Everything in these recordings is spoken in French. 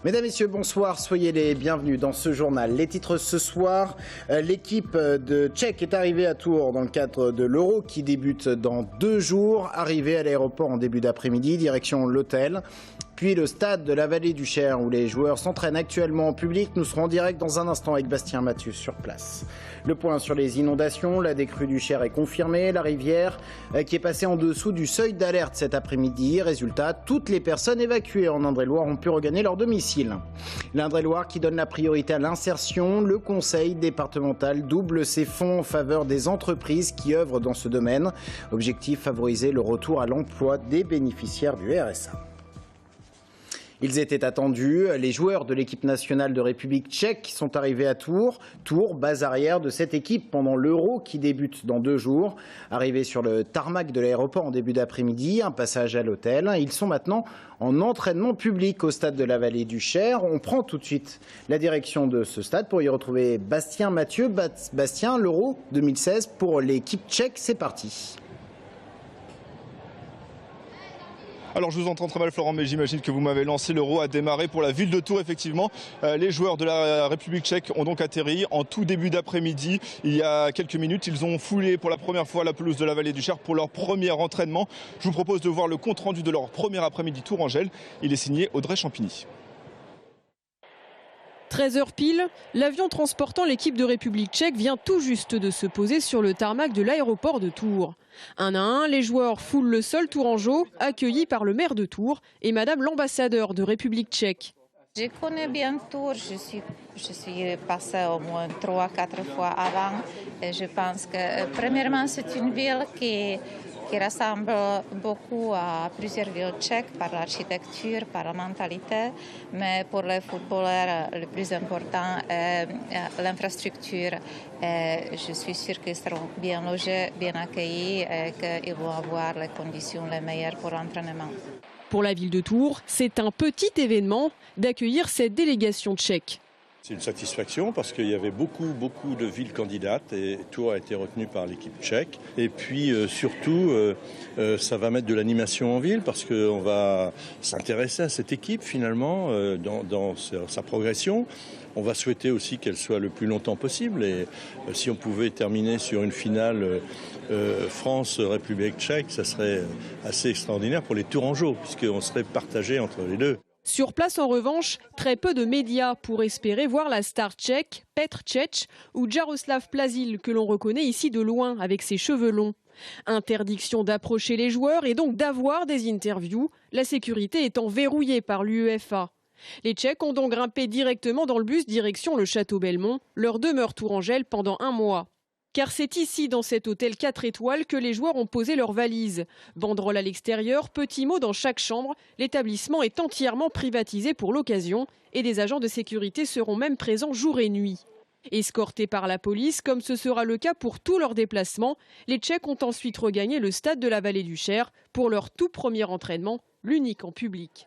Mesdames, Messieurs, bonsoir, soyez les bienvenus dans ce journal. Les titres ce soir, l'équipe de Tchèque est arrivée à Tours dans le cadre de l'Euro qui débute dans 2 jours. Arrivée à l'aéroport en début d'après-midi, direction l'hôtel. Puis le stade de la Vallée du Cher où les joueurs s'entraînent actuellement en public. Nous serons en direct dans un instant avec Bastien Mathieu sur place. Le point sur les inondations, la décrue du Cher est confirmée. La rivière qui est passée en dessous du seuil d'alerte cet après-midi. Résultat, toutes les personnes évacuées en Indre-et-Loire ont pu regagner leur domicile. L'Indre-et-Loire qui donne la priorité à l'insertion. Le conseil départemental double ses fonds en faveur des entreprises qui œuvrent dans ce domaine. Objectif, favoriser le retour à l'emploi des bénéficiaires du RSA. Ils étaient attendus, les joueurs de l'équipe nationale de République tchèque sont arrivés à Tours. Tours, base arrière de cette équipe pendant l'Euro qui débute dans 2 jours. Arrivés sur le tarmac de l'aéroport en début d'après-midi, un passage à l'hôtel. Ils sont maintenant en entraînement public au stade de la Vallée du Cher. On prend tout de suite la direction de ce stade pour y retrouver Bastien Mathieu. Bastien, l'Euro 2016 pour l'équipe tchèque, c'est parti. Alors je vous entends très mal Florent, mais j'imagine que vous m'avez lancé. L'Euro a démarré pour la ville de Tours effectivement. Les joueurs de la République tchèque ont donc atterri en tout début d'après-midi. Il y a quelques minutes, ils ont foulé pour la première fois la pelouse de la Vallée du Cher pour leur premier entraînement. Je vous propose de voir le compte-rendu de leur premier après-midi Tourangelle. Il est signé Audrey Champigny. 13h pile, l'avion transportant l'équipe de République tchèque vient tout juste de se poser sur le tarmac de l'aéroport de Tours. Un à un, les joueurs foulent le sol tourangeau, accueillis par le maire de Tours et madame l'ambassadeur de République tchèque. Je connais bien Tours, je suis passée au moins 3-4 fois avant. Et je pense que premièrement c'est une ville qui ressemble beaucoup à plusieurs villes tchèques par l'architecture, par la mentalité, mais pour les footballeurs, le plus important est l'infrastructure. Je suis sûre qu'ils seront bien logés, bien accueillis et qu'ils vont avoir les conditions les meilleures pour l'entraînement. Pour la ville de Tours, c'est un petit événement d'accueillir cette délégation tchèque. C'est une satisfaction parce qu'il y avait beaucoup de villes candidates et Tours a été retenu par l'équipe tchèque. Et puis surtout, ça va mettre de l'animation en ville parce qu'on va s'intéresser à cette équipe finalement dans sa progression. On va souhaiter aussi qu'elle soit le plus longtemps possible et si on pouvait terminer sur une finale France-République tchèque, ça serait assez extraordinaire pour les Tourangeaux puisqu'on serait partagé entre les deux. Sur place, en revanche, très peu de médias pour espérer voir la star tchèque Petr Cech ou Jaroslav Plazil, que l'on reconnaît ici de loin avec ses cheveux longs. Interdiction d'approcher les joueurs et donc d'avoir des interviews, la sécurité étant verrouillée par l'UEFA. Les Tchèques ont donc grimpé directement dans le bus direction le Château Belmont, leur demeure Tourangelle pendant 1 mois. Car c'est ici, dans cet hôtel 4 étoiles, que les joueurs ont posé leurs valises. Banderole à l'extérieur, petits mots dans chaque chambre. L'établissement est entièrement privatisé pour l'occasion et des agents de sécurité seront même présents jour et nuit. Escortés par la police, comme ce sera le cas pour tous leurs déplacements, les Tchèques ont ensuite regagné le stade de la Vallée du Cher pour leur tout premier entraînement, l'unique en public.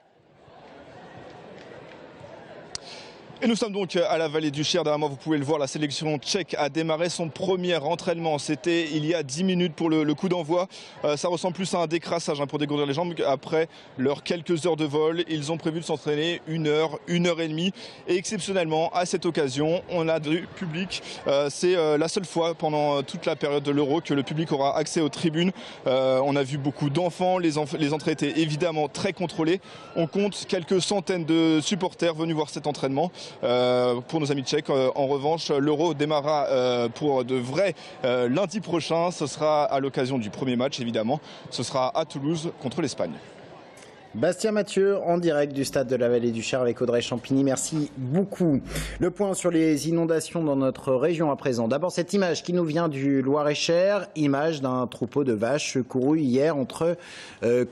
Et nous sommes donc à la Vallée du Cher. Derrière moi, vous pouvez le voir, la sélection tchèque a démarré son premier entraînement. C'était il y a 10 minutes pour le coup d'envoi. Ça ressemble plus à un décrassage pour dégourdir les jambes. Après leurs quelques heures de vol, ils ont prévu de s'entraîner 1 heure, 1 heure et demie. Et exceptionnellement, à cette occasion, on a du public. C'est la seule fois pendant toute la période de l'Euro que le public aura accès aux tribunes. On a vu beaucoup d'enfants. Les entrées étaient évidemment très contrôlées. On compte quelques centaines de supporters venus voir cet entraînement. Pour nos amis tchèques, en revanche, l'Euro démarrera pour de vrai lundi prochain. Ce sera à l'occasion du premier match, évidemment. Ce sera à Toulouse contre l'Espagne. Bastien Mathieu en direct du stade de la Vallée du Cher avec Audrey Champigny. Merci beaucoup. Le point sur les inondations dans notre région à présent. D'abord cette image qui nous vient du Loir-et-Cher, image d'un troupeau de vaches secouru hier entre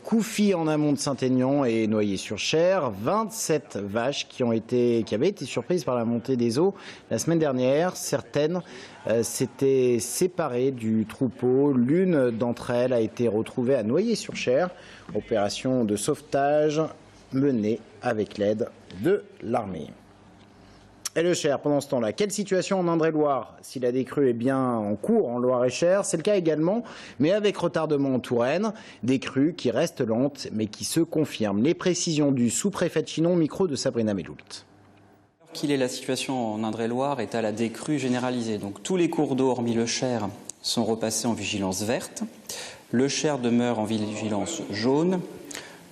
Couffy en amont de Saint-Aignan et Noyer-sur-Cher. 27 vaches qui avaient été surprises par la montée des eaux la semaine dernière. Certaines s'étaient séparées du troupeau. L'une d'entre elles a été retrouvée à Noyer-sur-Cher. Opération de sauvetage menée avec l'aide de l'armée. Et le Cher, pendant ce temps-là, quelle situation en Indre-et-Loire? Si la décrue est bien en cours en Loire-et-Cher, c'est le cas également, mais avec retardement en Touraine. Des crues qui restent lentes, mais qui se confirment. Les précisions du sous-préfet de Chinon, micro de Sabrina Meloult. Qu'il est la situation en Indre-et-Loire est à la décrue généralisée. Donc tous les cours d'eau, hormis le Cher, sont repassés en vigilance verte. Le Cher demeure en vigilance jaune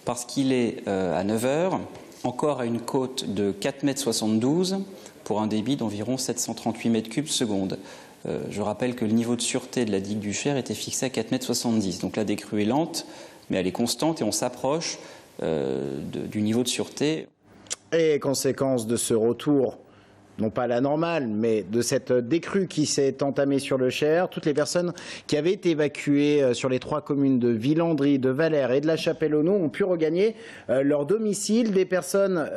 parce qu'il est à 9 h, encore à une côte de 4,72 m pour un débit d'environ 738 m3 seconde. Je rappelle que le niveau de sûreté de la digue du Cher était fixé à 4,70 m. Donc la décrue est lente, mais elle est constante et on s'approche du niveau de sûreté. Et conséquence de ce retour, non pas à la normale, mais de cette décrue qui s'est entamée sur le Cher, toutes les personnes qui avaient été évacuées sur les 3 communes de Villandry, de Valère et de la Chapelle-aux-Eaux ont pu regagner leur domicile. Des personnes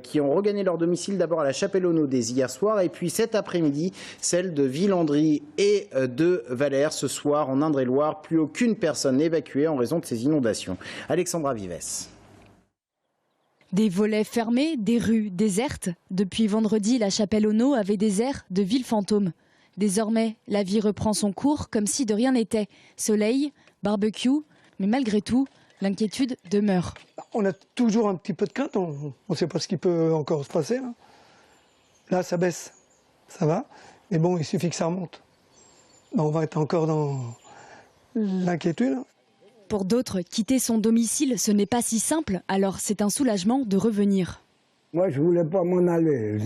qui ont regagné leur domicile d'abord à la Chapelle-aux-Eaux dès hier soir et puis cet après-midi, celle de Villandry et de Valère. Ce soir, en Indre-et-Loire, plus aucune personne évacuée en raison de ces inondations. Alexandra Vives. Des volets fermés, des rues désertes. Depuis vendredi, la Chapelle-aux-Eaux avait des airs de ville fantôme. Désormais, la vie reprend son cours comme si de rien n'était. Soleil, barbecue, mais malgré tout, l'inquiétude demeure. On a toujours un petit peu de crainte, on ne sait pas ce qui peut encore se passer. Là, ça baisse, ça va, mais bon, il suffit que ça remonte. On va être encore dans l'inquiétude. Pour d'autres, quitter son domicile, ce n'est pas si simple, alors c'est un soulagement de revenir. Moi, je ne voulais pas m'en aller.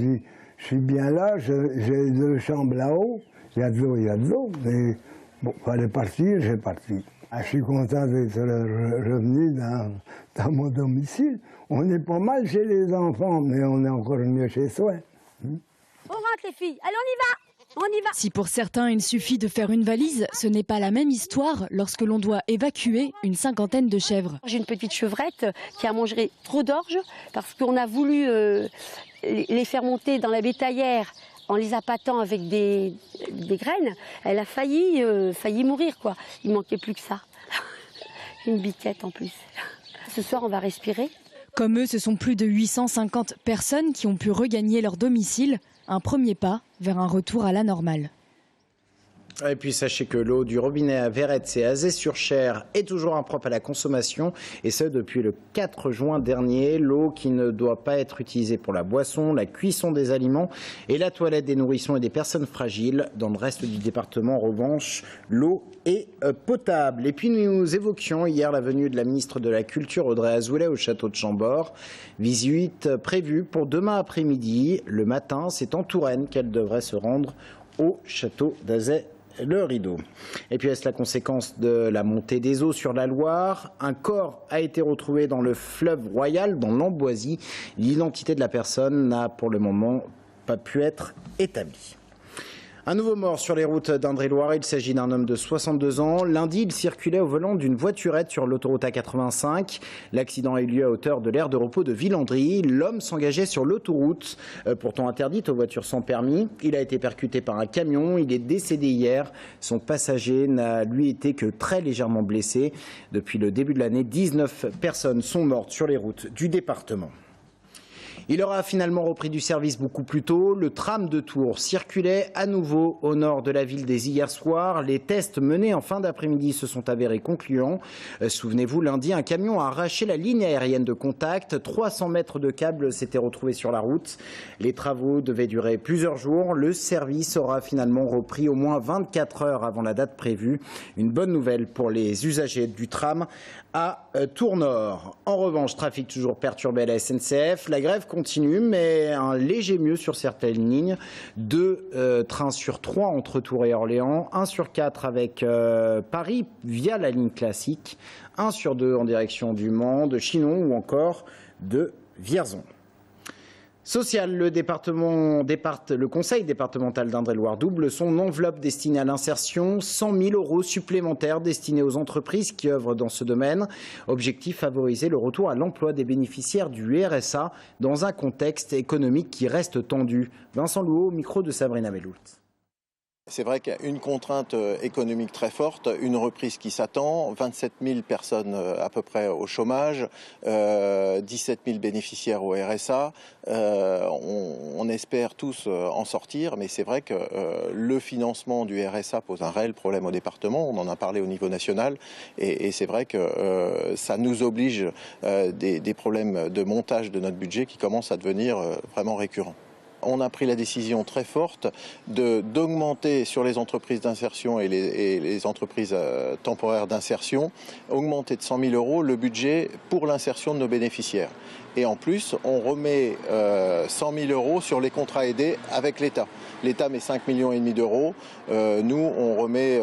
Je suis bien là, j'ai 2 chambres là-haut, il y a de l'eau, mais bon, il fallait partir, j'ai parti. Je suis content d'être revenu dans mon domicile. On est pas mal chez les enfants, mais on est encore mieux chez soi. On rentre les filles, allez on y va! On y va. Si pour certains il suffit de faire une valise, ce n'est pas la même histoire lorsque l'on doit évacuer une 50aine de chèvres. J'ai une petite chevrette qui a mangé trop d'orge parce qu'on a voulu les faire monter dans la bétaillère en les appâtant avec des graines. Elle a failli mourir, quoi. Il manquait plus que ça. Une biquette en plus. Ce soir, on va respirer. Comme eux, ce sont plus de 850 personnes qui ont pu regagner leur domicile. Un premier pas vers un retour à la normale. Et puis sachez que l'eau du robinet à Verrettes et Azé-sur-Cher est toujours impropre à la consommation, et ce depuis le 4 juin dernier. L'eau qui ne doit pas être utilisée pour la boisson, la cuisson des aliments et la toilette des nourrissons et des personnes fragiles. Dans le reste du département, en revanche, l'eau est potable. Et puis nous évoquions hier la venue de la ministre de la Culture Audrey Azoulay au château de Chambord. Visite prévue pour demain après-midi. Le matin, c'est en Touraine qu'elle devrait se rendre au château d'Azay. Le rideau. Et puis est-ce la conséquence de la montée des eaux sur la Loire? Un corps a été retrouvé dans le fleuve Royal, dans l'Amboisie. L'identité de la personne n'a pour le moment pas pu être établie. Un nouveau mort sur les routes d'Indre-et-Loire. Il s'agit d'un homme de 62 ans. Lundi, il circulait au volant d'une voiturette sur l'autoroute A85. L'accident a eu lieu à hauteur de l'aire de repos de Villandry. L'homme s'engageait sur l'autoroute, pourtant interdite aux voitures sans permis. Il a été percuté par un camion. Il est décédé hier. Son passager n'a, lui, été que très légèrement blessé. Depuis le début de l'année, 19 personnes sont mortes sur les routes du département. Il aura finalement repris du service beaucoup plus tôt. Le tram de Tours circulait à nouveau au nord de la ville dès hier soir. Les tests menés en fin d'après-midi se sont avérés concluants. Souvenez-vous, lundi, un camion a arraché la ligne aérienne de contact. 300 mètres de câbles s'étaient retrouvés sur la route. Les travaux devaient durer plusieurs jours. Le service aura finalement repris au moins 24 heures avant la date prévue. Une bonne nouvelle pour les usagers du tram à Tours-Nord. En revanche, trafic toujours perturbé à la SNCF. La grève continue, mais un léger mieux sur certaines lignes. 2 trains sur 3 entre Tours et Orléans, 1 sur 4 avec Paris via la ligne classique, 1 sur 2 en direction du Mans, de Chinon ou encore de Vierzon. Social, le conseil départemental d'Indre-et-Loire double son enveloppe destinée à l'insertion, 100 000 € supplémentaires destinés aux entreprises qui œuvrent dans ce domaine. Objectif, favoriser le retour à l'emploi des bénéficiaires du RSA dans un contexte économique qui reste tendu. Vincent Louot, au micro de Sabrina Meloult. C'est vrai qu'il y a une contrainte économique très forte, une reprise qui s'attend, 27 000 personnes à peu près au chômage, 17 000 bénéficiaires au RSA. On espère tous en sortir, mais c'est vrai que le financement du RSA pose un réel problème au département. On en a parlé au niveau national et c'est vrai que ça nous oblige des problèmes de montage de notre budget qui commencent à devenir vraiment récurrents. On a pris la décision très forte d'augmenter sur les entreprises d'insertion et les entreprises temporaires d'insertion, augmenter de 100 000 € le budget pour l'insertion de nos bénéficiaires. Et en plus, on remet 100 000 € sur les contrats aidés avec l'État. L'État met 5,5 millions d'euros. Nous, on remet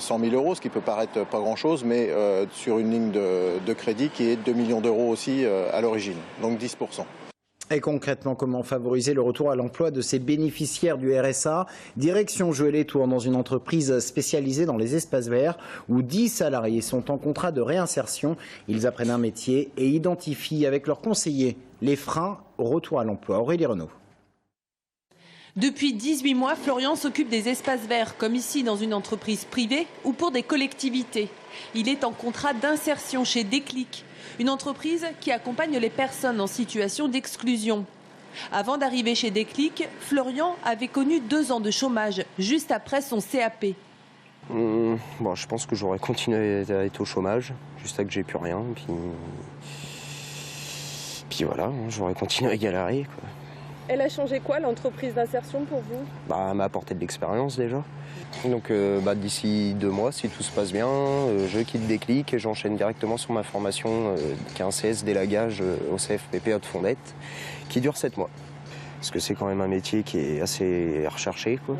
100 000 €, ce qui peut paraître pas grand-chose, mais sur une ligne de crédit qui est de 2 millions d'euros aussi à l'origine, donc 10%. Et concrètement, comment favoriser le retour à l'emploi de ces bénéficiaires du RSA? Direction Joué-les-Tours, dans une entreprise spécialisée dans les espaces verts où 10 salariés sont en contrat de réinsertion. Ils apprennent un métier et identifient avec leurs conseillers les freins au retour à l'emploi. Aurélie Renaud. Depuis 18 mois, Florian s'occupe des espaces verts, comme ici dans une entreprise privée ou pour des collectivités. Il est en contrat d'insertion chez Déclic, une entreprise qui accompagne les personnes en situation d'exclusion. Avant d'arriver chez Déclic, Florian avait connu 2 ans de chômage, juste après son CAP. Bon, je pense que j'aurais continué à être au chômage, jusqu'à que j'ai plus rien. Puis voilà, j'aurais continué à galérer, quoi. Elle a changé quoi, l'entreprise d'insertion, pour vous? Elle m'a apporté de l'expérience déjà. Donc d'ici 2 mois, si tout se passe bien, je quitte Déclic et j'enchaîne directement sur ma formation qui est un CS d'élagage au CFPPA de Fondette, qui dure 7 mois. Parce que c'est quand même un métier qui est assez recherché, quoi.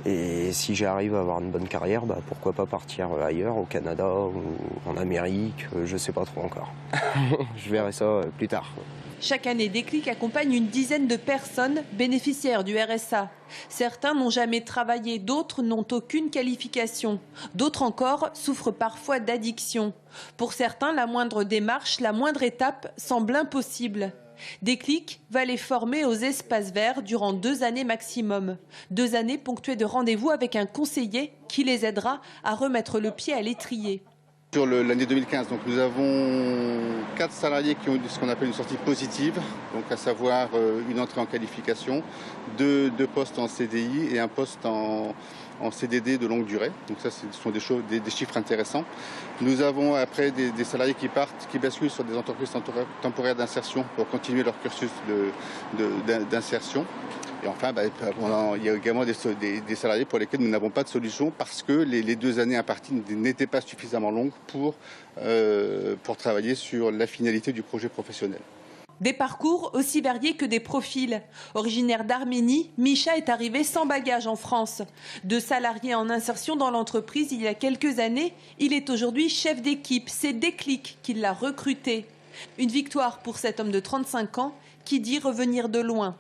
Et si j'arrive à avoir une bonne carrière, pourquoi pas partir ailleurs, au Canada ou en Amérique, je sais pas trop encore. Je verrai ça plus tard. Chaque année, Déclic accompagne une dizaine de personnes bénéficiaires du RSA. Certains n'ont jamais travaillé, d'autres n'ont aucune qualification. D'autres encore souffrent parfois d'addiction. Pour certains, la moindre démarche, la moindre étape semble impossible. Déclic va les former aux espaces verts durant 2 années maximum. 2 années ponctuées de rendez-vous avec un conseiller qui les aidera à remettre le pied à l'étrier. Sur l'année 2015, donc nous avons 4 salariés qui ont ce qu'on appelle une sortie positive, donc à savoir une entrée en qualification, 2 postes en CDI et un poste en CDD de longue durée. Donc ça, ce sont des chiffres intéressants. Nous avons après des salariés qui partent, qui basculent sur des entreprises temporaires d'insertion pour continuer leur cursus d'insertion. Et enfin, il y a également des salariés pour lesquels nous n'avons pas de solution parce que les 2 années imparties n'étaient pas suffisamment longues pour travailler sur la finalité du projet professionnel. Des parcours aussi variés que des profils. Originaire d'Arménie, Micha est arrivé sans bagage en France. 2 salariés en insertion dans l'entreprise il y a quelques années, il est aujourd'hui chef d'équipe. C'est Déclic qui l'a recruté. Une victoire pour cet homme de 35 ans qui dit revenir de loin.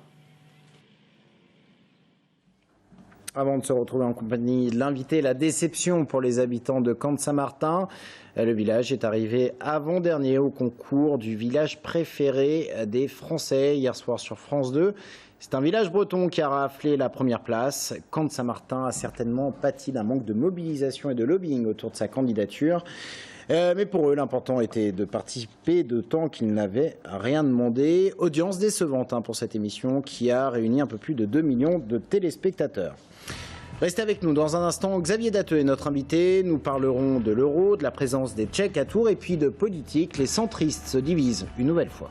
Avant de se retrouver en compagnie de l'invité, la déception pour les habitants de Camp-de-Saint-Martin. Le village est arrivé avant-dernier au concours du village préféré des Français hier soir sur France 2. C'est un village breton qui a raflé la première place. Camp-de-Saint-Martin a certainement pâti d'un manque de mobilisation et de lobbying autour de sa candidature. Mais pour eux, l'important était de participer, d'autant qu'ils n'avaient rien demandé. Audience décevante pour cette émission qui a réuni un peu plus de 2 millions de téléspectateurs. Restez avec nous dans un instant. Xavier Datteux est notre invité. Nous parlerons de l'euro, de la présence des Tchèques à Tours et puis de politique. Les centristes se divisent une nouvelle fois.